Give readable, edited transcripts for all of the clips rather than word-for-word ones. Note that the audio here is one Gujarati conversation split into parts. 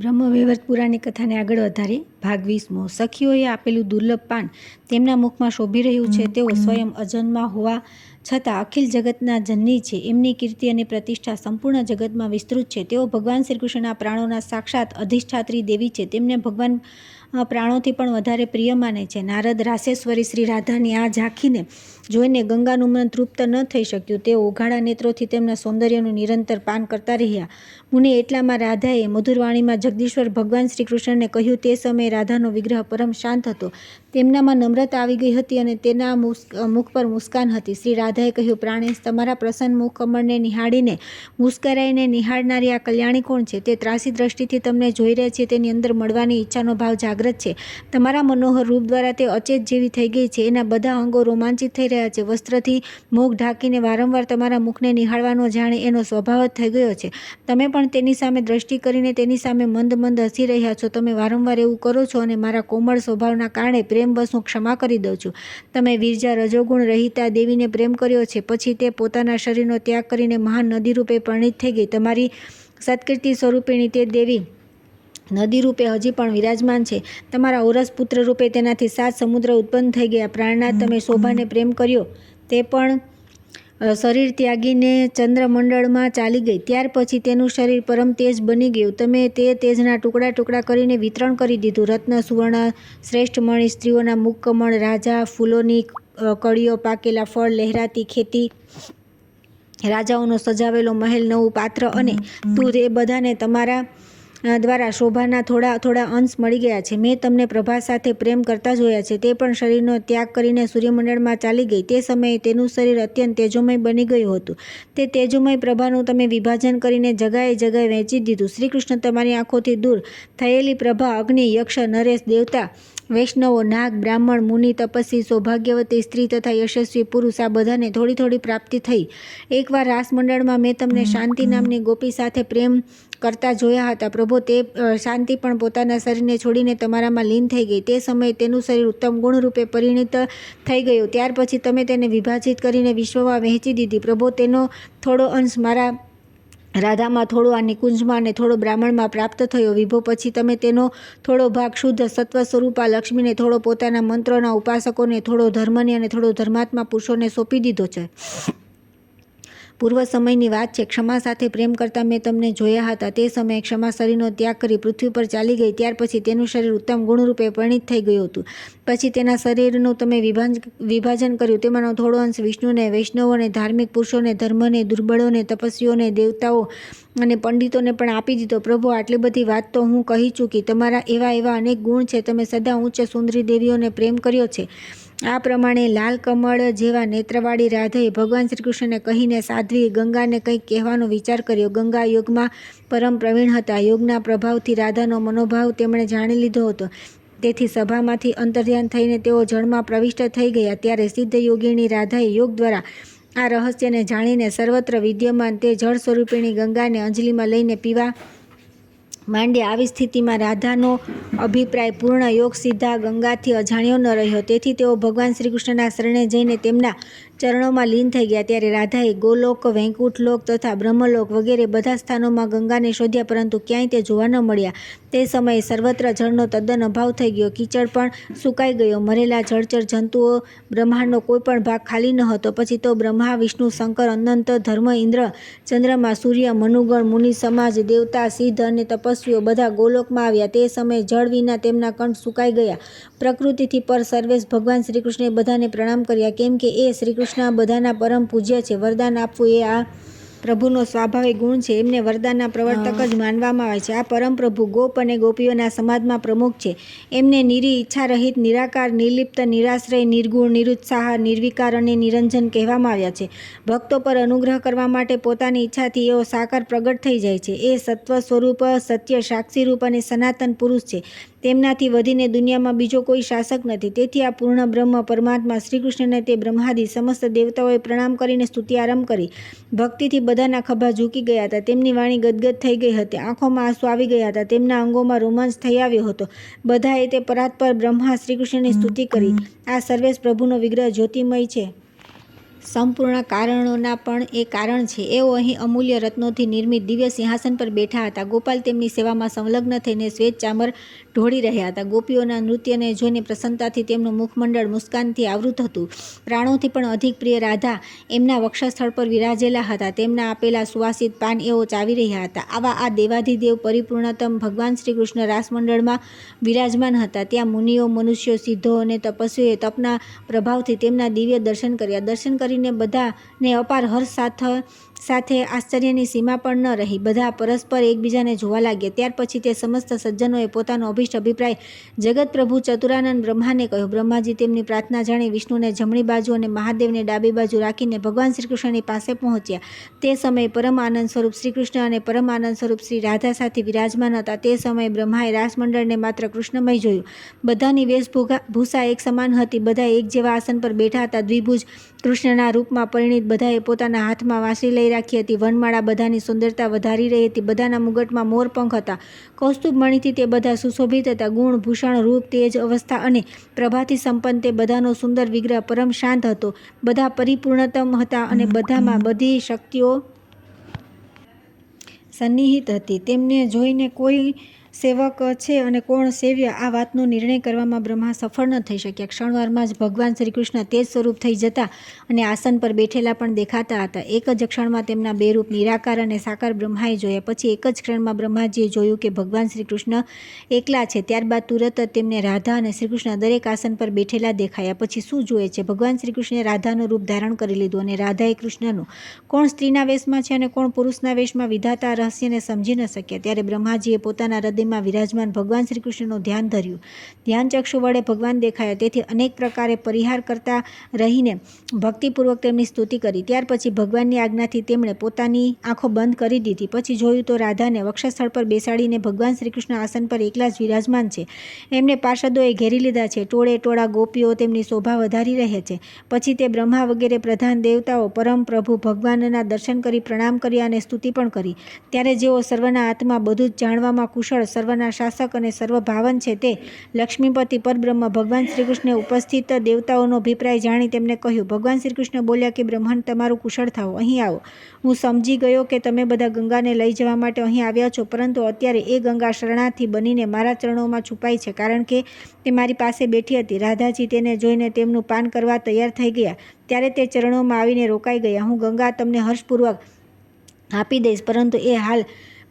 બ્રહ્મવૈવર્ત પુરાણની કથાને આગળ વધારી ભાગ 20મો। સખીઓએ આપેલું દુર્લભ પાન તેમના મુખમાં શોભી રહ્યું છે। તેઓ સ્વયં અજન્મા હોવા છતાં અખિલ જગતના જનની છે। એમની કીર્તિ અને પ્રતિષ્ઠા સંપૂર્ણ જગતમાં વિસ્તૃત છે। તેઓ ભગવાન શ્રીકૃષ્ણના પ્રાણોના સાક્ષાત અધિષ્ઠાત્રી દેવી છે। તેમને ભગવાન પ્રાણોથી પણ વધારે પ્રિય માને છે। નારદ રાસેશ્વરી શ્રી રાધાની આ ઝાંખીને જોઈને ગંગાનું મન તૃપ્ત ન થઈ શક્યું। તેઓ ઉઘાડા નેત્રોથી તેમના સૌંદર્યનું નિરંતર પાન કરતા રહ્યા। મુનિ એટલામાં રાધાએ મધુરવાણીમાં જગદીશ્વર ભગવાન શ્રી કૃષ્ણને કહ્યું। તે સમયે રાધાનો વિગ્રહ પરમ શાંત હતો। તેમનામાં નમ્રતા આવી ગઈ હતી અને તેના મુખ પર મુસ્કાન હતી। શ્રી રાધાએ કહ્યું, પ્રાણેશ, તમારા પ્રસન્ન મુખ કમળને નિહાળીને મુસ્કરાઈને નિહાળનારી આ કલ્યાણી કોણ છે? તે ત્રાસી દ્રષ્ટિથી તમને જોઈ રહ્યા છે। તેની અંદર મળવાની ઈચ્છાનો ભાવ જાગૃત છે। તમારા મનોહર રૂપ દ્વારા તે અચેત જેવી થઈ ગઈ છે। એના બધા અંગો રોમાંચિત થઈ રહ્યા છે। વસ્ત્રથી મુખ ઢાંકીને વારંવાર તમારા મુખને નિહાળવાનો જાણે એનો સ્વભાવ જ થઈ ગયો છે। તમે પણ તેની સામે દ્રષ્ટિ કરીને તેની સામે મંદ મંદ હસી રહ્યા છો। તમે વારંવાર એવું કરો છો અને મારા કોમળ સ્વભાવના કારણે પ્રેમવશ હું ક્ષમા કરી દઉં છું। તમે વિરજા રજોગુણ રહિતા દેવીને પ્રેમ કર્યો છે, પછી તે પોતાના શરીરનો ત્યાગ કરીને મહાન નદી રૂપે પરિણિત થઈ ગઈ। તમારી સત્કીર્તિ સ્વરૂપિણી તે દેવી નદી રૂપે હજી પણ વિરાજમાન છે। તમારા ઔરસ પુત્ર રૂપે તેનાથી 7 સમુદ્ર ઉત્પન્ન થઈ ગયા। પ્રાણનાથ, તમે શોભાને પ્રેમ કર્યો, તે પણ શરીર ત્યાગીને ચંદ્રમંડળમાં ચાલી ગઈ। ત્યાર પછી તેનું શરીર પરમ તેજ બની ગયું। તમે તે તેજના ટુકડા ટુકડા કરીને વિતરણ કરી દીધું। રત્ન, સુવર્ણ, શ્રેષ્ઠ મણિ, સ્ત્રીઓના મુખ કમળ, રાજા, ફૂલોની કળીઓ, પાકેલા ફળ, લહેરાતી ખેતી, રાજાઓનો સજાવેલો મહેલ, નવું પાત્ર અને તું, એ બધાને તમારા દ્વારા શોભાના થોડા થોડા અંશ મળી ગયા છે। મેં તમને પ્રભા સાથે પ્રેમ કરતા જોયા છે। તે પણ શરીરનો ત્યાગ કરીને સૂર્યમંડળમાં ચાલી ગઈ। તે સમયે તેનું શરીર અત્યંત તેજોમય બની ગયું હતું। તે તેજોમય પ્રભાનું તમે વિભાજન કરીને જગાએ જગાએ વહેંચી દીધું। શ્રી કૃષ્ણ તમારી આંખોથી દૂર થયેલી પ્રભા અગ્નિ, યક્ષ, નરેશ, દેવતા, વૈષ્ણવો, નાગ, બ્રાહ્મણ, મુનિ, તપસ્વી, સૌભાગ્યવતી સ્ત્રી તથા યશસ્વી પુરુષ, આ બધાને થોડી થોડી પ્રાપ્તિ થઈ। એકવાર રાસમંડળમાં મેં તમને શાંતિ નામની ગોપી સાથે પ્રેમ કરતા જોયા હતા। પ્રભુ, તે શાંતિ પણ પોતાના શરીરને છોડીને તમારામાં લીન થઈ ગઈ। તે સમયે તેનું શરીર ઉત્તમ ગુણ રૂપે પરિણિત થઈ ગયું। ત્યાર પછી તમે તેને વિભાજિત કરીને વિશ્વમાં વહેંચી દીધી। પ્રભુ, તેનો થોડો અંશ મારા રાધામાં, થોડો આ નિકુંજમાં અને થોડો બ્રાહ્મણમાં પ્રાપ્ત થયો। વિભો, પછી તમે તેનો થોડો ભાગ શુદ્ધ સત્વ સ્વરૂપા લક્ષ્મીને, થોડો પોતાના મંત્રોના ઉપાસકોને, થોડો ધર્મની અને થોડો ધર્માત્મા પુરુષોને સોંપી દીધો છે। પૂર્વ સમયની વાત છે। ક્ષમા સાથે પ્રેમ કરતા મેં તમને જોયા હતા। તે સમયે ક્ષમા શરીરનો ત્યાગ કરી પૃથ્વી પર ચાલી ગઈ। ત્યાર પછી તેનું શરીર ઉત્તમ ગુણરૂપે પરિણિત થઈ ગયું હતું। પછી તેના શરીરનું તમે વિભાજન કર્યું। તેમાંનો થોડો અંશ વિષ્ણુને, વૈષ્ણવોને, ધાર્મિક પુરુષોને, ધર્મને, દુર્બળોને, તપસ્વીઓને, દેવતાઓ અને પંડિતોને પણ આપી દીધો। પ્રભુ, આટલી બધી વાત તો હું કહી ચૂકી। તમારા એવા અનેક ગુણ છે। તમે સદા ઉચ્ચ સુંદરી દેવીઓને પ્રેમ કર્યો છે। આ પ્રમાણે લાલ કમળ જેવા નેત્રવાળી રાધાએ ભગવાન શ્રીકૃષ્ણને કહીને સાધ્વી ગંગાને કંઈક કહેવાનો વિચાર કર્યો। ગંગા યોગમાં પરમ પ્રવીણ હતા। યોગના પ્રભાવથી રાધાનો મનોભાવ તેમણે જાણી લીધો હતો। તેથી સભામાંથી અંતર્ધ્યાન થઈને તેઓ જળમાં પ્રવિષ્ટ થઈ ગયા। ત્યારે સિદ્ધ યોગિણી રાધાએ યોગ દ્વારા આ રહસ્યને જાણીને સર્વત્ર વિદ્યમાન તે જળ સ્વરૂપિણી ગંગાને અંજલિમાં લઈને પીવા માંડ્યા। આવી સ્થિતિમાં રાધાનો અભિપ્રાય પૂર્ણ યોગ સિદ્ધા ગંગાથી અજાણ્યો ન રહ્યો। તેથી તેઓ ભગવાન શ્રીકૃષ્ણના શરણે જઈને તેમના ચરણોમાં લીન થઈ ગયા। ત્યારે રાધાએ ગોલોક, વૈકુંઠલોક તથા બ્રહ્મલોક વગેરે બધા સ્થાનોમાં ગંગાને શોધ્યા, પરંતુ ક્યાંય તે જોવા ન મળ્યા। તે સમયે સર્વત્ર જળનો તદ્દન અભાવ થઈ ગયો। કીચડ પણ સુકાઈ ગયો। મરેલા જળચર જંતુઓ, બ્રહ્માંડનો કોઈ પણ ભાગ ખાલી ન હતો। પછી તો બ્રહ્મા, વિષ્ણુ, શંકર, અનંત, ધર્મ, ઇન્દ્ર, ચંદ્રમા, સૂર્ય, મનુગણ, મુનિ સમાજ, દેવતા, સિદ્ધ અને તપસ્વીઓ બધા ગોલોકમાં આવ્યા। તે સમયે જળ વિના તેમના કંઠ સુકાઈ ગયા। પ્રકૃતિથી પર સર્વેશ ભગવાન શ્રીકૃષ્ણએ બધાને પ્રણામ કર્યા, કેમ કે એ શ્રીકૃષ્ણ બધાના પરમ પૂજ્ય છે। વરદાન આપવું એ આ પ્રભુનો સ્વાભાવિક ગુણ છે। એમને વરદાનના પ્રવર્તક જ માનવામાં આવે છે। આ પરમ પ્રભુ ગોપ અને ગોપીઓના સમાજમાં પ્રમુખ છે। એમને નિરી, ઈચ્છા રહિત, નિરાકાર, નિર્લિપ્ત, નિરાશ્રય, નિર્ગુણ, નિરુત્સાહ, નિર્વિકાર અને નિરંજન કહેવામાં આવ્યા છે। ભક્તો પર અનુગ્રહ કરવા માટે પોતાની ઈચ્છાથી એઓ સાકાર પ્રગટ થઈ જાય છે। એ સત્વ સ્વરૂપ, સત્ય, સાક્ષી રૂપ અને સનાતન પુરુષ છે। તેમનાથી વધીને દુનિયામાં બીજો કોઈ શાસક નથી। તેથી આ પૂર્ણ બ્રહ્મ પરમાત્મા શ્રીકૃષ્ણને તે બ્રહ્માદિ સમસ્ત દેવતાઓએ પ્રણામ કરીને સ્તુતિ આરંભ કરી। ભક્તિથી બધાના ખભા ઝૂકી ગયા હતા। તેમની વાણી ગદગદ થઈ ગઈ હતી। આંખોમાં આંસુ આવી ગયા હતા। તેમના અંગોમાં રોમાંચ થઈ આવ્યો હતો। બધાએ તે પરાત્પર બ્રહ્મા શ્રીકૃષ્ણની સ્તુતિ કરી। આ સર્વેશ પ્રભુનો વિગ્રહ જ્યોતિમય છે। સંપૂર્ણ કારણોના પણ એ કારણ છે. એઓ અહીં અમૂલ્ય રત્નોથી નિર્મિત દિવ્ય સિંહાસન પર બેઠા હતા. ગોપાલ તેમની સેવામાં સંલગ્ન થઈને શ્વેત ચામર ઢોળી રહ્યા હતા. ગોપીઓના નૃત્યને જોઈને પ્રસન્નતાથી તેમનું મુખમંડળ મુસ્કાનથી આવૃત હતું. પ્રાણોથી પણ અધિક પ્રિય રાધા એમના વક્ષસ્થળ પર વિરાજેલા હતા. તેમના આપેલા સુવાસિત પાન એઓ ચાવી રહ્યા હતા. આવા આ દેવાધિદેવ પરિપૂર્ણતમ ભગવાન શ્રી કૃષ્ણ રાસમંડળમાં વિરાજમાન હતા. ત્યાં મુનિઓ, મનુષ્યો, સિદ્ધો અને તપસ્વીઓએ તપના પ્રભાવથી તેમના દિવ્ય દર્શન કર્યા. દર્શન કરીને બધાને અપાર હર્ષ સાથે આશ્ચર્યની સીમા પણ ન રહી. બધા પરસ્પર એકબીજાને જોવા લાગ્યા. ત્યાર પછી તે સમસ્ત સજ્જનોએ પોતાનો અભિષ્ટ અભિપ્રાય જગતપ્રભુ ચતુરાનંદ બ્રહ્માને કહ્યો. બ્રહ્માજી તેમની પ્રાર્થના જાણી વિષ્ણુને જમણી બાજુ અને મહાદેવને ડાબી બાજુ રાખીને ભગવાન શ્રીકૃષ્ણની પાસે પહોંચ્યા. તે સમયે પરમ આનંદ સ્વરૂપ શ્રીકૃષ્ણ અને પરમ આનંદ સ્વરૂપ શ્રી રાધા સાથે વિરાજમાન હતા. તે સમયે બ્રહ્માએ રાસમંડળને માત્ર કૃષ્ણમય જોયું. બધાની વેશભૂષા એક સમાન હતી. બધા એક જેવા આસન પર બેઠા હતા. દ્વિભુજ કૃષ્ણના રૂપમાં પરિણીત બધાએ પોતાના હાથમાં વાંસળી લઈ રાખી હતી. વનમાળા બધાની સુંદરતા વધારી રહી હતી. બધાના મુગટમાં મોરપંખ હતા. કૌસ્તુભ મણિથી તે બધા સુશોભિત હતા. ગુણ, ભૂષણ, રૂપ, તેજ, અવસ્થા અને પ્રભાથી સંપન્ન તે બધાનો સુંદર વિગ્રહ પરમ શાંત હતો. બધા પરિપૂર્ણતમ હતા અને બધામાં બધી શક્તિઓ સન્નિહિત હતી. તેમને જોઈને કોઈ સેવક છે અને કોણ સેવ્ય, આ વાતનો નિર્ણય કરવામાં બ્રહ્મા સફળ ન થઈ શક્યા. ક્ષણવારમાં જ ભગવાન શ્રી કૃષ્ણ તેજ સ્વરૂપ થઈ જતા અને આસન પર બેઠેલા પણ દેખાતા હતા. એક જ ક્ષણમાં તેમના બે રૂપ નિરાકાર અને સાકાર બ્રહ્માએ જોયા. પછી એક જ ક્ષણમાં બ્રહ્માજીએ જોયું કે ભગવાન શ્રી કૃષ્ણ એકલા છે. ત્યારબાદ તુરત જ તેમને રાધા અને શ્રીકૃષ્ણ દરેક આસન પર બેઠેલા દેખાયા. પછી શું જુએ છે? ભગવાન શ્રીકૃષ્ણે રાધાનું રૂપ ધારણ કરી લીધું અને રાધાએ કૃષ્ણનું. કોણ સ્ત્રીના વેશમાં છે અને કોણ પુરુષના વેશમાં, વિધાતા રહસ્યને સમજી ન શક્યા. ત્યારે બ્રહ્માજીએ પોતાના હૃદયમાં વિરાજમાન ભગવાન શ્રી કૃષ્ણનું ધ્યાન ધર્યું. ધ્યાન ચક્ષુ વડે ભગવાન દેખાયા. તેથી અનેક પ્રકારે પરિહાર કરતા રહીને ભક્તિપૂર્વક તેમની સ્તુતિ કરી. ત્યાર પછી ભગવાનની આજ્ઞાથી તેમણે પોતાની આંખો બંધ કરી દીધી. પછી જોયું તો રાધાને વક્ષસ્થળ પર બેસાડીને ભગવાન શ્રી કૃષ્ણ આસન પર એકલા જ વિરાજમાન છે. એમને પાર્ષદોએ ઘેરી લીધા છે. ટોળે ટોળા ગોપીઓ તેમની શોભા વધારી રહે છે. પછી તે બ્રહ્મા વગેરે પ્રધાન દેવતાઓ પરમ પ્રભુ ભગવાનના દર્શન કરી પ્રણામ કર્યા અને સ્તુતિ પણ કરી. ત્યારે જેઓ સર્વના આત્મા, બધું જ જાણવામાં કુશળ, સર્વના શાસક અને સર્વભાવન છે તે લક્ષ્મીપતિ પરબ્રહ્મ ભગવાન શ્રીકૃષ્ણે ઉપસ્થિત દેવતાઓનો અભિપ્રાય જાણી તેમને કહ્યું. ભગવાન શ્રીકૃષ્ણ બોલ્યા કે બ્રહ્મણ, તમારું કુશળ થાઓ, અહીં આવો. હું સમજી ગયો કે તમે બધા ગંગાને લઈ જવા માટે અહીં આવ્યા છો, પરંતુ અત્યારે એ ગંગા શરણાર્થી બનીને મારા ચરણોમાં છુપાઈ છે, કારણ કે તે મારી પાસે બેઠી હતી. રાધાજી તેને જોઈને તેમનું પાન કરવા તૈયાર થઈ ગયા. ત્યારે તે ચરણોમાં આવીને રોકાઈ ગયા. હું ગંગા તમને હર્ષપૂર્વક આપી દઈશ, પરંતુ એ હાલ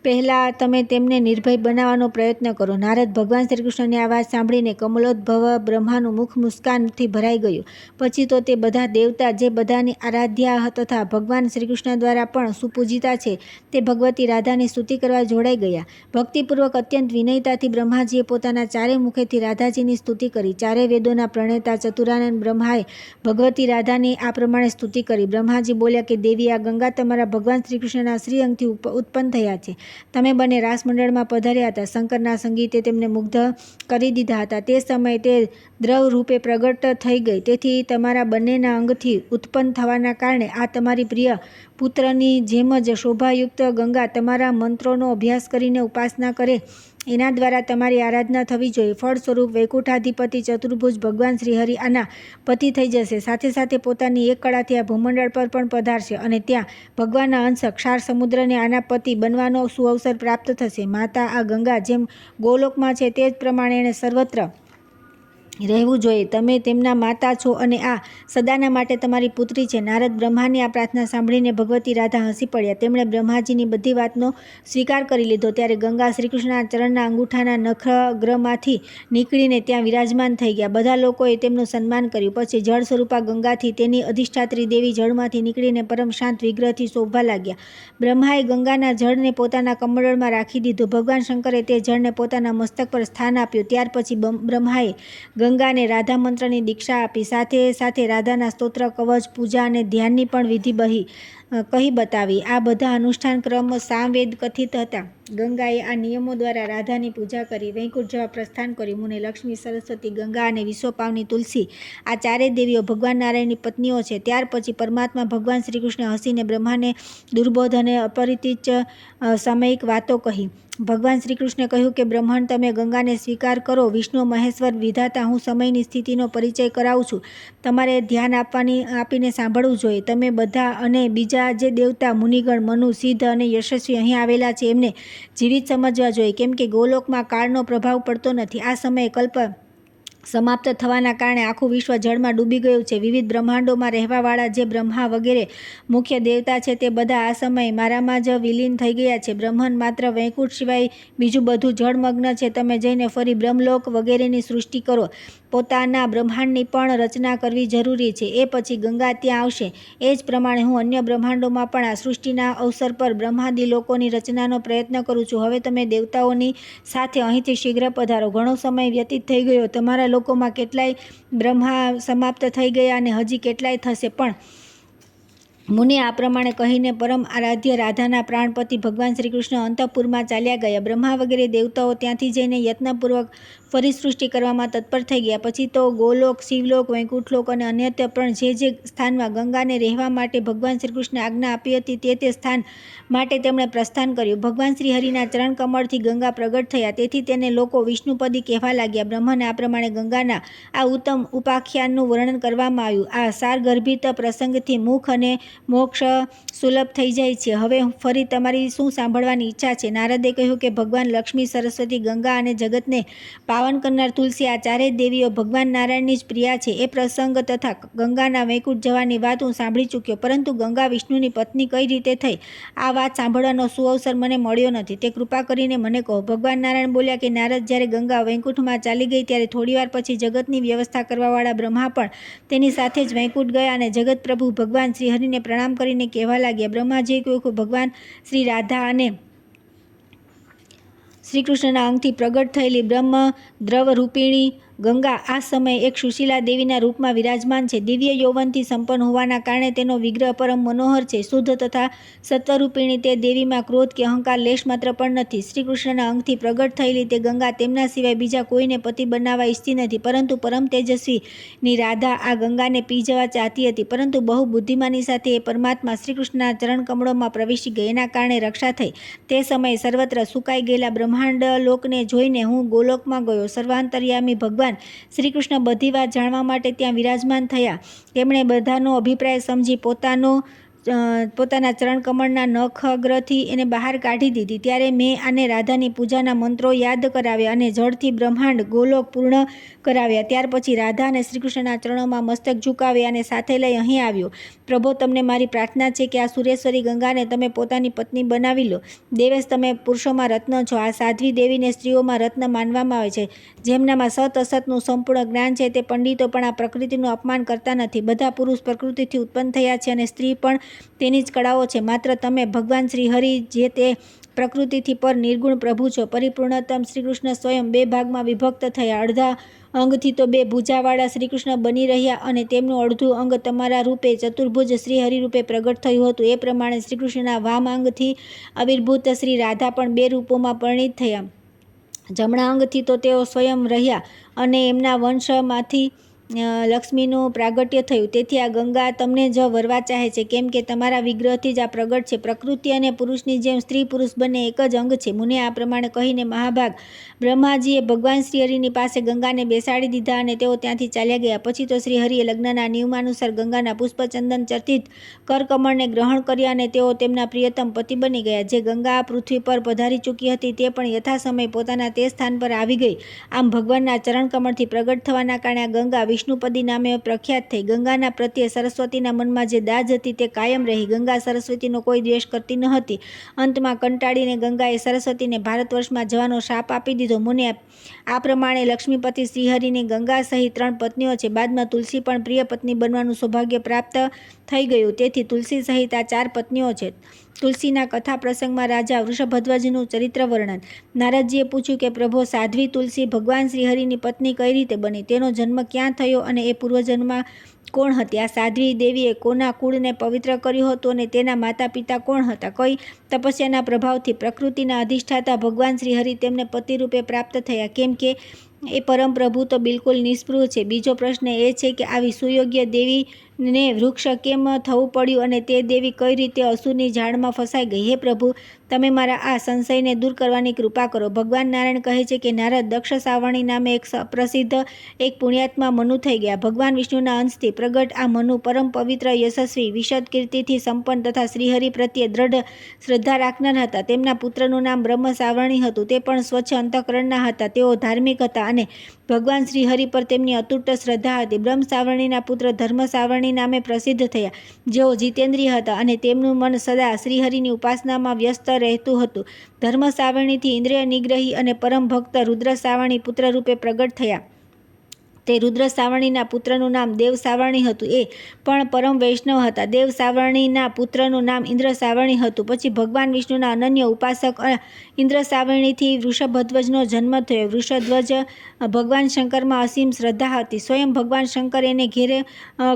પહેલાં તમે તેમને નિર્ભય બનાવવાનો પ્રયત્ન કરો. નારદ ભગવાન શ્રીકૃષ્ણની આ વાત સાંભળીને કમલોદ્ભવ બ્રહ્માનું મુખ મુસ્કાનથી ભરાઈ ગયું. પછી તો તે બધા દેવતા જે બધાની આરાધ્યા તથા ભગવાન શ્રીકૃષ્ણ દ્વારા પણ સુપૂજિતા છે તે ભગવતી રાધાની સ્તુતિ કરવા જોડાઈ ગયા. ભક્તિપૂર્વક અત્યંત વિનયતાથી બ્રહ્માજીએ પોતાના ચારે મુખેથી રાધાજીની સ્તુતિ કરી. ચારે વેદોના પ્રણેતા ચતુરાનંદ બ્રહ્માએ ભગવતી રાધાની આ પ્રમાણે સ્તુતિ કરી. બ્રહ્માજી બોલ્યા કે દેવી, આ ગંગા તમારા ભગવાન શ્રીકૃષ્ણના શ્રીઅંગથી ઉત્પન્ન થયા છે. તમે બંને રાસમંડળમાં પધાર્યા હતા. શંકરના સંગીતે તેમને મુગ્ધ કરી દીધા હતા. તે સમયે તે દ્રવ રૂપે પ્રગટ થઈ ગઈ. તેથી તમારા બંનેના અંગથી ઉત્પન્ન થવાના કારણે આ તમારી પ્રિય પુત્રની જેમ જ શોભાયુક્ત ગંગા તમારા મંત્રોનો અભ્યાસ કરીને ઉપાસના કરે એના દ્વારા તમારી આરાધના થવી જોઈએ. ફળ સ્વરૂપ વૈકુંઠાધિપતિ ચતુર્ભુજ ભગવાન શ્રીહરિ આના પતિ થઈ જશે. સાથે સાથે પોતાની એક કળાથી આ ભૂમંડળ પર પણ પધારશે અને ત્યાં ભગવાનના અંશ ક્ષાર સમુદ્રને આના પતિ બનવાનો સુઅવસર પ્રાપ્ત થશે. માતા આ ગંગા જેમ ગોલોકમાં છે તે જ પ્રમાણે એણે સર્વત્ર રહેવું જોઈએ. તમે તેમના માતા છો અને આ સદાના માટે તમારી પુત્રી છે. નારદ બ્રહ્માની આ પ્રાર્થના સાંભળીને ભગવતી રાધા હસી પડ્યા. તેમણે બ્રહ્માજીની બધી વાતનો સ્વીકાર કરી લીધો. ત્યારે ગંગા શ્રીકૃષ્ણના ચરણના અંગૂઠાના નખગ્રમાંથી નીકળીને ત્યાં વિરાજમાન થઈ ગયા. બધા લોકોએ તેમનું સન્માન કર્યું. પછી જળ સ્વરૂપા ગંગાથી તેની અધિષ્ઠાત્રી દેવી જળમાંથી નીકળીને પરમ શાંત વિગ્રહથી શોભવા લાગ્યા. બ્રહ્માએ ગંગાના જળને પોતાના કમંડળમાં રાખી દીધું. ભગવાન શંકરે તે જળને પોતાના મસ્તક પર સ્થાન આપ્યું. ત્યાર પછી બ્રહ્માએ ગંગાને રાધા મંત્રની દીક્ષા આપી. સાથે સાથે રાધાના સ્તોત્ર, કવચ, પૂજા અને ધ્યાનની પણ વિધિ કહી બતાવી. આ બધા અનુષ્ઠાન ક્રમ સામવેદ કથિત હતા. ગંગાએ આ નિયમો દ્વારા રાધાની પૂજા કરી વૈકુંઠ જવા પ્રસ્થાન કર્યું. મુને લક્ષ્મી, સરસ્વતી, ગંગા અને વિશ્વપાવની તુલસી આ ચારેય દેવીઓ ભગવાન નારાયણની પત્નીઓ છે. ત્યાર પછી પરમાત્મા ભગવાન શ્રીકૃષ્ણ હસીને બ્રહ્માને દુર્બોધ અને અપરિચિત સામયિક વાતો કહી. ભગવાન શ્રીકૃષ્ણે કહ્યું કે બ્રહ્મણ, તમે ગંગાને સ્વીકાર કરો. વિષ્ણુ, મહેશ્વર, વિધાતા, હું સમયની સ્થિતિનો પરિચય કરાવું છું. તમારે ધ્યાન આપીને સાંભળવું જોઈએ. તમે બધા અને બીજા જે દેવતા, મુનિગણ, મનુ, સિદ્ધ અને યશસ્વી અહીં આવેલા છે એમને જીવિત સમજવા જોઈએ, કેમ કે ગોલોકમાં કાળનો પ્રભાવ પડતો નથી. આ સમયે કલ્પ સમાપ્ત થવાના કારણે આખું વિશ્વ જળમાં ડૂબી ગયું છે. વિવિધ બ્રહ્માંડોમાં રહેવાવાળા જે બ્રહ્મા વગેરે મુખ્ય દેવતા છે તે બધા આ સમયે મારામાં જ વિલીન થઈ ગયા છે. બ્રહ્મન માત્ર વૈકુંઠ સિવાય બીજું બધું જળમગ્ન છે. તમે જઈને ફરી બ્રહ્મલોક વગેરેની સૃષ્ટિ કરો. પોતાના બ્રહ્માંડની પણ રચના કરવી જરૂરી છે. એ પછી ગંગા ત્યાં આવશે. એ જ પ્રમાણે હું અન્ય બ્રહ્માંડોમાં પણ આ સૃષ્ટિના અવસર પર બ્રહ્માદિ લોકોની રચનાનો પ્રયત્ન કરું છું. હવે તમે દેવતાઓની સાથે અહીંથી શીઘ્ર પધારો. ઘણો સમય વ્યતીત થઈ ગયો. તમારા લોકોમાં કેટલાય બ્રહ્મા સમાપ્ત થઈ ગયા અને હજી કેટલાય થશે. પણ મુનિ આ પ્રમાણે કહીને પરમ આરાધ્ય રાધાના પ્રાણપતિ ભગવાન શ્રીકૃષ્ણ અંતઃપુરમાં ચાલ્યા ગયા. બ્રહ્મા વગેરે દેવતાઓ ત્યાંથી જઈને યત્નપૂર્વક ફરી સૃષ્ટિ કરવામાં તત્પર થઈ ગયા. પછી તો ગોલોક, શિવલોક, વૈકુંઠલોક અને અન્યત્ર પણ જે સ્થાનમાં ગંગાને રહેવા માટે ભગવાન શ્રીકૃષ્ણે આજ્ઞા આપી હતી તે સ્થાન માટે તેમણે પ્રસ્થાન કર્યું. ભગવાન શ્રી હરિના ચરણ કમળથી ગંગા પ્રગટ થયા, તેથી તેને લોકો વિષ્ણુપદી કહેવા લાગ્યા. બ્રહ્મને આ પ્રમાણે ગંગાના આ ઉત્તમ ઉપાખ્યાનનું વર્ણન કરવામાં આવ્યું. આ સારગર્ભિત પ્રસંગથી મુખ અને મોક્ષ સુલભ થઈ જાય છે. હવે ફરી તમારી શું સાંભળવાની ઈચ્છા છે? નારદે કહ્યું કે ભગવાન લક્ષ્મી, સરસ્વતી, ગંગા અને જગતને પાવન કરનાર તુલસી આ ચારેય દેવીઓ ભગવાન નારાયણની જ પ્રિયા છે. એ પ્રસંગ તથા ગંગાના વૈકુંઠ જવાની વાત હું સાંભળી ચૂક્યો, પરંતુ ગંગા વિષ્ણુની પત્ની કઈ રીતે થઈ આ વાત સાંભળવાનો સુઅવસર મને મળ્યો નથી. તે કૃપા કરીને મને કહો. ભગવાન નારાયણ બોલ્યા કે નારદ, જ્યારે ગંગા વૈકુંઠમાં ચાલી ગઈ ત્યારે થોડીવાર પછી જગતની વ્યવસ્થા કરવાવાળા બ્રહ્મા પણ તેની સાથે જ વૈકુંઠ ગયા અને જગત પ્રભુ ભગવાન શ્રી હરિને પ્રણામ કરીને કહેવા લાગ્યા. બ્રહ્માજીએ કહ્યું કે ભગવાન શ્રી રાધા અને શ્રીકૃષ્ણના અંગથી પ્રગટ થયેલી બ્રહ્મ દ્રવરૂપિણી ગંગા આ સમયે એક સુશીલા દેવીના રૂપમાં વિરાજમાન છે. દિવ્ય યૌવનથી સંપન્ન હોવાના કારણે તેનો વિગ્રહ પરમ મનોહર છે. શુદ્ધ તથા સત્વરૂપિણી તે દેવીમાં ક્રોધ કે અહંકાર લેશ માત્ર પણ નથી. શ્રીકૃષ્ણના અંગથી પ્રગટ થયેલી તે ગંગા તેમના સિવાય બીજા કોઈને પતિ બનાવવા ઈચ્છતી નથી, પરંતુ પરમ તેજસ્વીની રાધા આ ગંગાને પી જવા ચાહતી હતી. પરંતુ બહુ બુદ્ધિમાની સાથે એ પરમાત્મા શ્રીકૃષ્ણના ચરણ કમળોમાં પ્રવેશી ગઈ. એના કારણે રક્ષા થઈ. તે સમયે સર્વત્ર સુકાઈ ગયેલા બ્રહ્માંડ લોકને જોઈને હું ગોલોકમાં ગયો. સર્વાંતર્યામી ભગવાન શ્રીકૃષ્ણ બધી વાત જાણવા માટે ત્યાં વિરાજમાન થયા. તેમણે બધાનો અભિપ્રાય સમજી પોતાના ચરણ કમળના નખઅગ્રથી એને બહાર કાઢી દીધી. ત્યારે મેં આને રાધાની પૂજાના મંત્રો યાદ કરાવ્યા અને જળથી બ્રહ્માંડ ગોલોક પૂર્ણ કરાવ્યા. ત્યાર પછી રાધા અને શ્રીકૃષ્ણના ચરણોમાં મસ્તક ઝુકાવ્યા અને સાથે લઈ અહીં આવ્યો. પ્રભો, તમને મારી પ્રાર્થના છે કે આ સુરેશ્વરી ગંગાને તમે પોતાની પત્ની બનાવી લો. દેવેશ, તમે પુરુષોમાં રત્ન છો. આ સાધ્વી દેવીને સ્ત્રીઓમાં રત્ન માનવામાં આવે છે. જેમનામાં સત અસતનું સંપૂર્ણ જ્ઞાન છે તે પંડિતો પણ આ પ્રકૃતિનું અપમાન કરતા નથી. બધા પુરુષ પ્રકૃતિથી ઉત્પન્ન થયા છે અને સ્ત્રી પણ તેની જ કળાઓ છે. માત્ર તમે ભગવાન શ્રી હરિ જે તે પ્રકૃતિથી પર નિર્ગુણ પ્રભુ છો. પરિપૂર્ણતમ શ્રીકૃષ્ણ સ્વયં બે ભાગમાં વિભક્ત થયા. અડધા અંગથી તો બે ભુજાવાળા શ્રીકૃષ્ણ બની રહ્યા અને તેમનું અડધું અંગ તમારા રૂપે ચતુર્ભુજ શ્રી હરિ રૂપે પ્રગટ થયું હતું. એ પ્રમાણે શ્રીકૃષ્ણના વામ અંગથી આવિર્ભૂત શ્રી રાધા પણ બે રૂપોમાં પરિણીત થયા. જમણા અંગથી તો તેઓ સ્વયં રહ્યા અને એમના વંશમાંથી લક્ષ્મીનું પ્રાગટ્ય થયું. તેથી આ ગંગા તમને જ વરવા ચાહે છે, કેમ કે તમારા વિગ્રહથી જ આ પ્રગટ છે. પ્રકૃતિ અને પુરુષની જેમ સ્ત્રી પુરુષ બંને એક જ અંગ છે. મુને આ પ્રમાણે કહીને મહાભાગ બ્રહ્માજીએ ભગવાન શ્રી હરિની પાસે ગંગાને બેસાડી દીધા અને તેઓ ત્યાંથી ચાલ્યા ગયા. પછી તો શ્રી હરિએ લગ્નના નિયમાનુસાર ગંગાના પુષ્પચંદન ચર્ચિત કરકમળને ગ્રહણ કર્યા અને તેઓ તેમના પ્રિયતમ પતિ બની ગયા. જે ગંગા પૃથ્વી પર પધારી ચૂકી હતી તે પણ યથાસમય પોતાના તે સ્થાન પર આવી ગઈ. આમ ભગવાનના ચરણ કમળથી પ્રગટ થવાના કારણે આ ગંગા વિષ્ણુપદી નામે પ્રખ્યાત થઈ. ગંગાના પ્રત્યે સરસ્વતીના મનમાં જે દાજ હતી તે કાયમ રહી. ગંગા સરસ્વતીનો કોઈ દ્વેષ કરતી ન હતી. અંતમાં કંટાળીને ગંગાએ સરસ્વતીને ભારતવર્ષમાં જવાનો શાપ આપી દીધો. મુને આ પ્રમાણે લક્ષ્મીપતિ શ્રીહરિની ગંગા સહિત 3 પત્નીઓ છે. બાદમાં તુલસી પણ પ્રિય પત્ની બનવાનું સૌભાગ્ય પ્રાપ્ત થઈ ગયું. તેથી તુલસી સહિત આ 4 પત્નીઓ છે. તુલસીના કથા પ્રસંગમાં રાજા વૃષભધ્વજનું ચરિત્ર વર્ણન. નારદજીએ પૂછ્યું કે પ્રભો, સાધ્વી તુલસી ભગવાન શ્રીહરિની પત્ની કઈ રીતે બની? તેનો જન્મ ક્યાં થયો અને એ પૂર્વજન્મમાં કોણ હતી? આ સાધ્વી દેવીએ કોના કુળને પવિત્ર કર્યું હતું અને તેના માતા પિતા કોણ હતા? કઈ તપસ્યાના પ્રભાવથી પ્રકૃતિના અધિષ્ઠાતા ભગવાન શ્રીહરિ તેમને પતિરૂપે પ્રાપ્ત થયા? કેમ કે એ પરમ પ્રભુ તો બિલકુલ નિષ્પૃહ છે. બીજો પ્રશ્ન એ છે કે આવી સુયોગ્ય દેવીને વૃક્ષ કેમ થવું પડ્યું અને તે દેવી કઈ રીતે અસુરની ઝાડમાં ફસાઈ ગઈ? હે પ્રભુ, તમે મારા આ સંશયને દૂર કરવાની કૃપા કરો. ભગવાન નારાયણ કહે છે કે નારદ, દક્ષ સાવર્ણી નામે એક પ્રસિદ્ધ એક પુણ્યાત્મા મનુ થઈ ગયા. ભગવાન વિષ્ણુના અંશથી પ્રગટ આ મનુ પરમ પવિત્ર, યશસ્વી, વિશદ કીર્તિથી સંપન્ન તથા શ્રીહરિ પ્રત્યે દ્રઢ શ્રદ્ધા રાખનાર હતા. તેમના પુત્રનું નામ બ્રહ્મ સાવર્ણી હતું. તે પણ સ્વચ્છ અંતઃકરણના હતા. તેઓ ધાર્મિક હતા અને ભગવાન શ્રીહરિ પર તેમની અતૂટ શ્રદ્ધા હતી. બ્રહ્મ સાવર્ણીના પુત્ર ધર્મ સાવર્ણી નામે પ્રસિદ્ધ થયા, જેઓ જીતેન્દ્રિય હતા અને તેમનું મન સદા શ્રીહરિની ઉપાસનામાં વ્યસ્ત રહેતું હતું. ધર્મ સાવર્ણીથી ઇન્દ્રિય નિગ્રહી અને પરમ ભક્ત રુદ્ર સાવર્ણી પુત્ર રૂપે પ્રગટ થયા. તે રુદ્ર સાવર્ણીના પુત્રનું નામ દેવ સાવર્ણી હતું. એ પણ પરમ વૈષ્ણવ હતા. દેવ સાવર્ણીના પુત્રનું નામ ઇન્દ્ર સાવર્ણી હતું. પછી ભગવાન વિષ્ણુના અનન્ય ઉપાસક ઇન્દ્ર સાવર્ણીથી વૃષભધ્વજનો જન્મ થયો. વૃષધ્વજ ભગવાન શંકરમાં અસીમ શ્રદ્ધા હતી. સ્વયં ભગવાન શંકર એને ઘેરે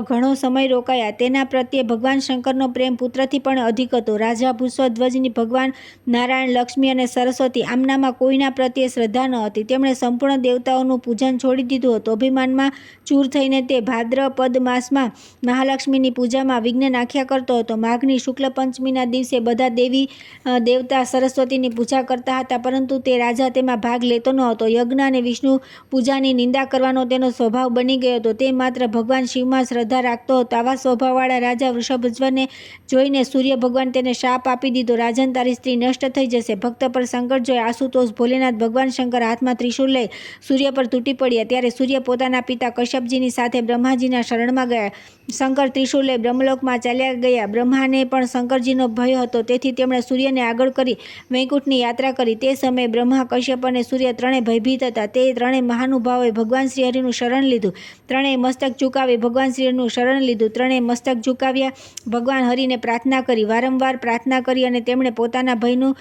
ઘણો સમય રોકાયા. તેના પ્રત્યે ભગવાન શંકરનો પ્રેમ પુત્રથી પણ અધિક હતો. રાજા વૃષધ્વજની ભગવાન નારાયણ, લક્ષ્મી અને સરસ્વતી આમનામાં કોઈના પ્રત્યે શ્રદ્ધા ન હતી. તેમણે સંપૂર્ણ દેવતાઓનું પૂજન છોડી દીધું હતું. અભિમાનમાં ચૂર થઈને તે ભાદ્રપદ માસમાં મહાલક્ષ્મીની પૂજામાં વિઘ્ન નાખ્યા કરતો હતો. માઘની શુક્લ પંચમીના દિવસે બધા દેવી દેવતા સરસ્વતીની પૂજા કરતા હતા, પરંતુ તે રાજા તેમાં ભાગ લેતો ન હતો. યજ્ઞ અને વિષ્ણુ પૂજાની નિંદા કરવાનો તેનો સ્વભાવ બની ગયો હતો. તે માત્ર ભગવાન શિવમાં શ્રદ્ધા રાખતો હતો. આવા સ્વભાવવાળા રાજા વૃષભધ્વજને જોઈને સૂર્ય ભગવાન તેને શાપ આપી દીધો. રાજન, તારી સ્ત્રી નષ્ટ થઈ જશે. ભક્ત પર સંકટ જોઈ આશુતોષ ભોલેનાથ ભગવાન શંકર હાથમાં ત્રિશૂળ લઈ સૂર્ય પર તૂટી પડ્યા. ત્યારે સૂર્ય પોતાના પિતા કશ્યપજીની સાથે બ્રહ્માજીના શરણમાં ગયા. શંકર ત્રિશૂળ લઈ બ્રહ્મલોકમાં ચાલ્યા ગયા. બ્રહ્માને પણ શંકરજીનો ભય હતો, તેથી તેમણે સૂર્યને આગળ કરી વૈકુંઠની યાત્રા કરી. તે સમયે બ્રહ્મા, કશ્યપ અને સૂર્ય ત્રણેય ભયભીત હતા. તે ત્રણેય મહાનુભાવોએ ભગવાન શ્રીહરિનું શરણ લીધું. ત્રણેય મસ્તક ઝુકાવી ભગવાન શ્રીહરિનું શરણ લીધું. ત્રણેય મસ્તક ઝુકાવ્યા, ભગવાન હરિને પ્રાર્થના કરી, વારંવાર પ્રાર્થના કરી અને તેમણે પોતાના ભયનું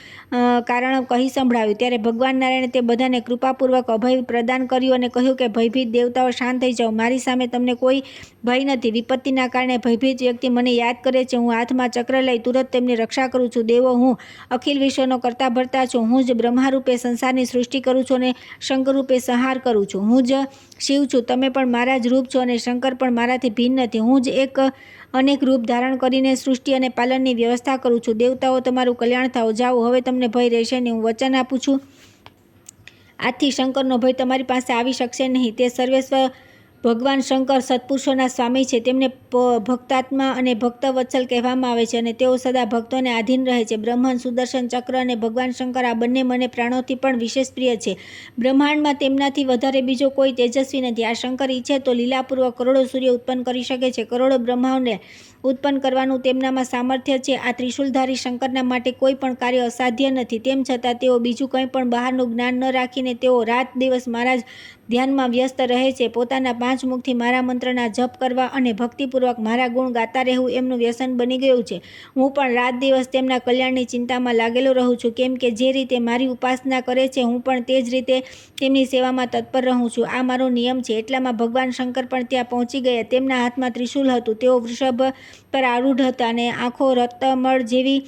કારણ કહી સંભળાવ્યું. ત્યારે ભગવાન નારાયણે તે બધાને કૃપાપૂર્વક અભય પ્રદાન કર્યું અને કહ્યું કે ભયભીત દેવતાઓ, શાંત થઈ જાઓ. મારી સામે તમને કોઈ ભય નથી. વિપત્તિના કારણે ભયભીત વ્યક્તિ મને યાદ કરે છે. હું હાથમાં ચક્ર લઈ તુરત તેમની રક્ષા કરું છું. દેવો, હું અખિલ વિશ્વનો કરતા ભરતા છું. હું જ બ્રહ્મારૂપે સંસારની સૃષ્ટિ કરું છું અને શંકરરૂપે સંહાર કરું છું. હું જ શિવ છું. તમે પણ મારા જ રૂપ છો અને શંકર પણ મારાથી ભિન્ન નથી. હું જ એક અનેક રૂપ ધારણ કરીને સૃષ્ટિ અને પાલનની વ્યવસ્થા કરું છું. દેવતાઓ, તમારું કલ્યાણ થાઓ. જાઓ, હવે તમને ભય રહેશે નહીં. હું વચન આપું છું, આજથી શંકરનો ભય તમારી પાસે આવી શકશે નહીં. તે સર્વેશ્વર ભગવાન શંકર સત્પુરુષોના સ્વામી છે. તેમને ભક્તાત્મા અને ભક્તવત્સલ કહેવામાં આવે છે અને તેઓ સદા ભક્તોને આધીન રહે છે. બ્રહ્મન, સુદર્શન ચક્ર અને ભગવાન શંકર આ બંને મને પ્રાણોથી પણ વિશેષ પ્રિય છે. બ્રહ્માંડમાં તેમનાથી વધારે બીજો કોઈ તેજસ્વી નથી. આ શંકર ઈચ્છે તો લીલાપૂર્વક કરોડો સૂર્ય ઉત્પન્ન કરી શકે છે. કરોડો બ્રહ્માઓને ઉત્પન્ન કરવાનું તેમનામાં સામર્થ્ય છે. આ ત્રિશૂલધારી શંકરના માટે કોઈ પણ કાર્ય અસાધ્ય નથી. તેમ છતાં તેઓ બીજું કંઈ પણ બહારનું જ્ઞાન ન રાખીને તેઓ રાત દિવસ મારા જ ધ્યાનમાં વ્યસ્ત રહે છે. પોતાના 5 મુખથી મારા મંત્રના જપ કરવા અને ભક્તિપૂર્વક મારા ગુણ ગાતા રહેવું એમનું વ્યસન બની ગયું છે. હું પણ રાત દિવસ તેમના કલ્યાણની ચિંતામાં લાગેલો રહું છું. કેમ કે જે રીતે મારી ઉપાસના કરે છે, હું પણ તે જ રીતે તેમની સેવામાં તત્પર રહું છું. આ મારો નિયમ છે. એટલામાં ભગવાન શંકર પણ ત્યાં પહોંચી ગયા. તેમના હાથમાં ત્રિશૂલ હતું. તેઓ વૃષભ પર આરૂઢ હતા અને આંખો રક્તમળ જેવી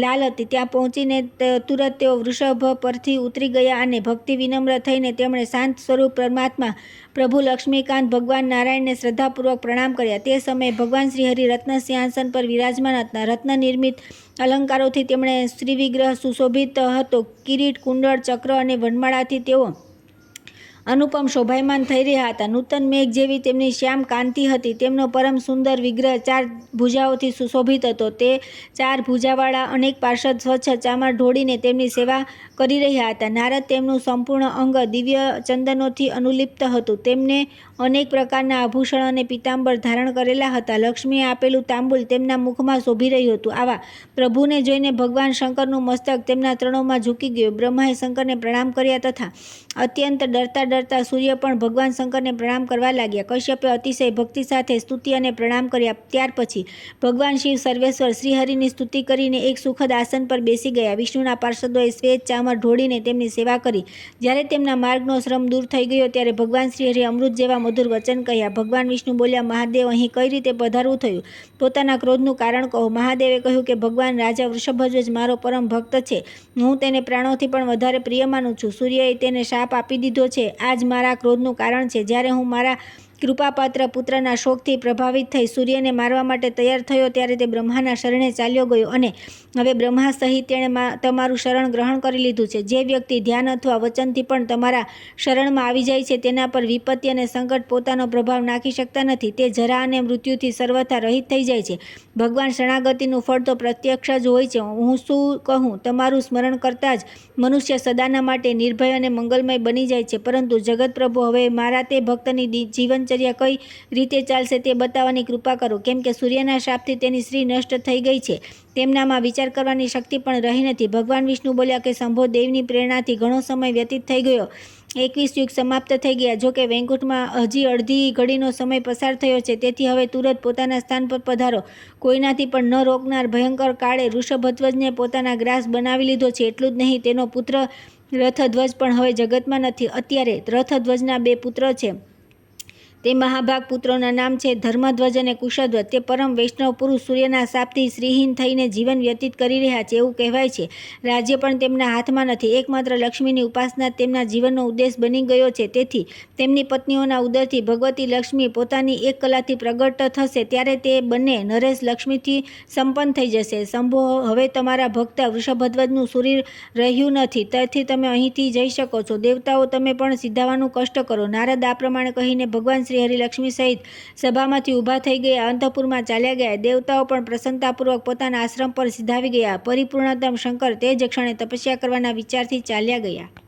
લાલ હતી. ત્યાં પહોંચીને તુરત તેઓ વૃષભ પરથી ઉતરી ગયા અને ભક્તિ વિનમ્ર થઈને તેમણે શાંત સ્વરૂપ પરમાત્મા પ્રભુ લક્ષ્મીકાંત ભગવાન નારાયણને શ્રદ્ધાપૂર્વક પ્રણામ કર્યા. તે સમયે ભગવાન શ્રીહરિ રત્ન સિંહાસન પર વિરાજમાન હતા. રત્ન નિર્મિત અલંકારોથી તેમણે શ્રીવિગ્રહ સુશોભિત હતો. કિરીટ, કુંડળ, ચક્ર અને વનમાળાથી તેઓ અનુપમ શોભાયમાન થઈ રહ્યા હતા. નૂતન મેઘ જેવી તેમની શ્યામ કાંતિ હતી. તેમનો પરમ સુંદર વિગ્રહ 4 ભુજાઓથી સુશોભિત હતો. તે 4 ભુજાવાળા અનેક પાર્ષદ સ્વચ્છ ચામર ઢોળીને તેમની સેવા કરી રહ્યા હતા. નારદ, તેમનું સંપૂર્ણ અંગ દિવ્ય ચંદનોથી અનુલિપ્ત હતું. તેમને અનેક પ્રકારના આભૂષણ અને પીતાંબર ધારણ કરેલા હતા. લક્ષ્મીએ આપેલું તાંબુલ તેમના મુખમાં શોભી રહ્યું હતું. આવા પ્રભુને જોઈને ભગવાન શંકરનું મસ્તક તેમના ચરણોમાં ઝૂકી ગયું. બ્રહ્માએ શંકરને પ્રણામ કર્યા તથા અત્યંત ડરતા ડરતા સૂર્ય પણ ભગવાન શંકરને પ્રણામ કરવા લાગ્યા. કશ્યપે અતિશય ભક્તિ સાથે સ્તુતિ અને પ્રણામ કર્યા. ત્યાર પછી ભગવાન શિવ સર્વેશ્વર શ્રીહરિની સ્તુતિ કરીને એક સુખદ આસન પર બેસી ગયા. વિષ્ણુના પાર્ષદોએ શ્વેત ચામર ઢોળીને તેમની સેવા કરી. જ્યારે તેમના માર્ગનો શ્રમ દૂર થઈ ગયો ત્યારે ભગવાન શ્રીહરિએ અમૃત જેવા મધુર વચન કહ્યા. ભગવાન વિષ્ણુ બોલ્યા, મહાદેવ, અહીં કઈ રીતે પધારવું થયું? પોતાના ક્રોધનું કારણ કહો. મહાદેવે કહ્યું કે ભગવાન રાજા વૃષભધ્વજ મારો પરમ ભક્ત છે. હું તેને પ્રાણોથી પણ વધારે પ્રિય માનું છું. સૂર્યએ તેને શાપ આપી દીધો છે. આ જ મારા ક્રોધનું કારણ છે. જ્યારે હું મારા કૃપાપાત્ર પુત્રના શોકથી પ્રભાવિત થઈ સૂર્યને મારવા માટે તૈયાર થયો ત્યારે તે બ્રહ્માના શરણે ચાલ્યો ગયો અને હવે બ્રહ્મા સહિત તેણે તમારું શરણ ગ્રહણ કરી લીધું છે. જે વ્યક્તિ ધ્યાન અથવા વચનથી પણ તમારા શરણમાં આવી જાય છે તેના પર વિપત્તિ અને સંકટ પોતાનો પ્રભાવ નાખી શકતા નથી. તે જરા અને મૃત્યુથી સર્વથા રહિત થઈ જાય છે. ભગવાન શરણાગતિનું ફળ તો પ્રત્યક્ષ જ હોય છે. હું શું કહું, તમારું સ્મરણ કરતાં જ મનુષ્ય સદાના માટે નિર્ભય અને મંગલમય બની જાય છે. પરંતુ જગત પ્રભુ, હવે મારા તે ભક્તની જીવનચર્યા કઈ રીતે ચાલશે તે બતાવવાની કૃપા કરો, કેમ કે સૂર્યના શાપથી તેની સ્ત્રી નષ્ટ થઈ ગઈ છે. તેમનામાં વિચાર કરવાની શક્તિ પણ રહી નથી. ભગવાન વિષ્ણુ બોલ્યા કે શંભો, દેવની પ્રેરણાથી ઘણો સમય વ્યતીત થઈ ગયો. 21 યુગ સમાપ્ત થઈ ગયા. જો કે વૈકુંઠમાં હજી અડધી ઘડીનો સમય પસાર થયો છે. તેથી હવે તુરત પોતાના સ્થાન પર પધારો. કોઈનાથી પણ ન રોકનાર ભયંકર કાળે વૃષભધ્વજને પોતાના ગ્રાસ બનાવી લીધો છે. એટલું જ નહીં, તેનો પુત્ર રથધ્વજ પણ હવે જગતમાં નથી. અત્યારે રથધ્વજના 2 પુત્ર છે. તે મહાભાગ પુત્રોના નામ છે ધર્મધ્વજ અને કુશધ્વજ. તે પરમ વૈષ્ણવ પુરુષ સૂર્યના શાપથી શ્રીહીન થઈને જીવન વ્યતીત કરી રહ્યા છે. એવું કહેવાય છે રાજ્ય પણ તેમના હાથમાં નથી. એકમાત્ર લક્ષ્મીની ઉપાસના તેમના જીવનનો ઉદ્દેશ બની ગયો છે. તેથી તેમની પત્નીઓના ઉદરથી ભગવતી લક્ષ્મી પોતાની 1 કલાથી પ્રગટ થશે. ત્યારે તે બંને નરેશ લક્ષ્મીથી સંપન્ન થઈ જશે. શંભો, હવે તમારા ભક્ત વૃષભધ્વજનું શરીર રહ્યું નથી. તેથી તમે અહીંથી જઈ શકો છો. દેવતાઓ, તમે પણ સિધાવાનું કષ્ટ કરો. નારદ આ પ્રમાણે કહીને ભગવાન શ્રી હરિલક્ષ્મી સહિત સભામાંથી ઊભા થઈ ગયા. અંતઃપુરમાં ચાલ્યા ગયા. દેવતાઓ પણ પ્રસન્નતાપૂર્વક પોતાના આશ્રમ પર સિધાવી ગયા. પરિપૂર્ણતમ શંકર તે જ ક્ષણે તપસ્યા કરવાના વિચારથી ચાલ્યા ગયા.